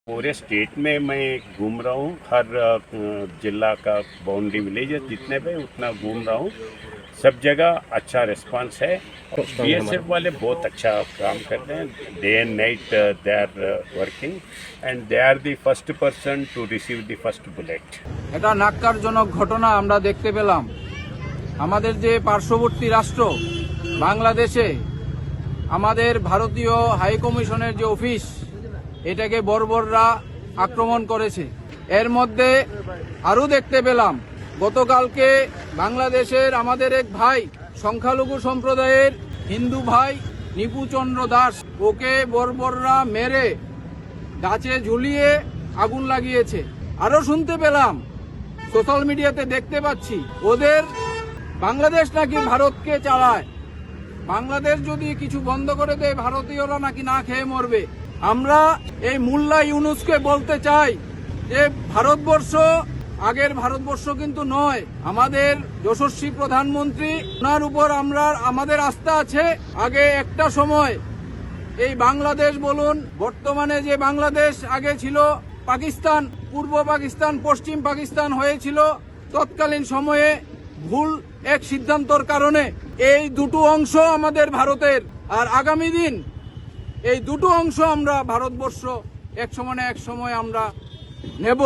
पूरे स्टेट में मैं घूम रहा हूँ। हर जिला का बाउंड्री विलेज जितने पे उतना घूम रहा हूँ। सब जगह अच्छा रिस्पांस है। बीएसएफ वाले बहुत अच्छा काम करते हैं। Day and night they are working and they are the first person to receive the first bullet. এটা ন্যাক্কারজনক ঘটনা আমরা দেখতে পেলাম। আমাদের যে পার্শ্ববর্তী রাষ্ট্র বাংলাদেশে আমাদের ভারতীয় হাই কমিশনের যে অফিস এটাকে বর্বররা আক্রমণ করেছে। এর মধ্যে আরও দেখতে পেলাম গতকালকে বাংলাদেশের আমাদের এক ভাই সংখ্যালঘু সম্প্রদায়ের হিন্দু ভাই নিপুচন্দ্র দাস, ওকে বর্বররা মেরে গাছে ঝুলিয়ে আগুন লাগিয়েছে। আরও শুনতে পেলাম, সোশ্যাল মিডিয়াতে দেখতে পাচ্ছি, ওদের বাংলাদেশ নাকি ভারতকে চালায়। বাংলাদেশ যদি কিছু বন্ধ করে দেয় ভারতীয়রা নাকি না খেয়ে মরবে। আমরা এই মোল্লা ইউনুসকে বলতে চাই যে ভারতবর্ষ আগের ভারতবর্ষ কিন্তু নয়। আমাদের যশস্বী প্রধানমন্ত্রী, ওনার উপর আমাদের আস্থা আছে। আগে একটা সময় এই বাংলাদেশ বলুন, বর্তমানে যে বাংলাদেশ আগে ছিল পাকিস্তান, পূর্ব পাকিস্তান, পশ্চিম পাকিস্তান হয়েছিল, তৎকালীন সময়ে ভুল এক সিদ্ধান্তর কারণে এই দুটো অংশ আমাদের ভারতের। আর আগামী দিন এই দুটো অংশ আমরা ভারতবর্ষ এক সময় না এক সময় আমরা নেব।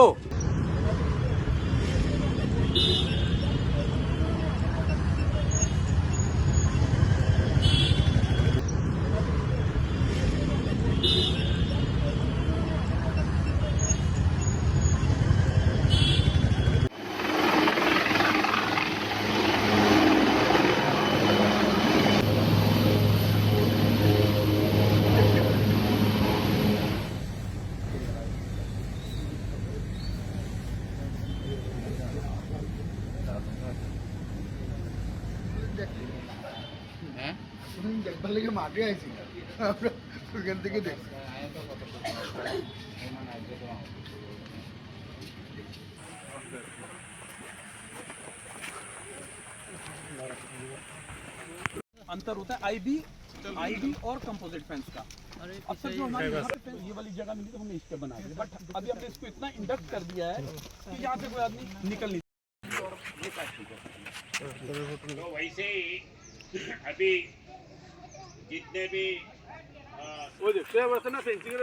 দেখবার লেগে মাঠে আইছি আমরা ওখান থেকে দেখছি। अंतर होता है आईबी और कंपोजिट फेंस का। अब तक जो हमारे यहाँ पे ये वाली जगह मिली तो हमने इस पे बना दिया, बट अभी हमने इसको इतना इंडक्ट कर दिया है कि यहाँ से कोई आदमी निकल नहीं। तो वैसे ही अभी जितने भी वो देखते हैं वैसे ना फेंसिंग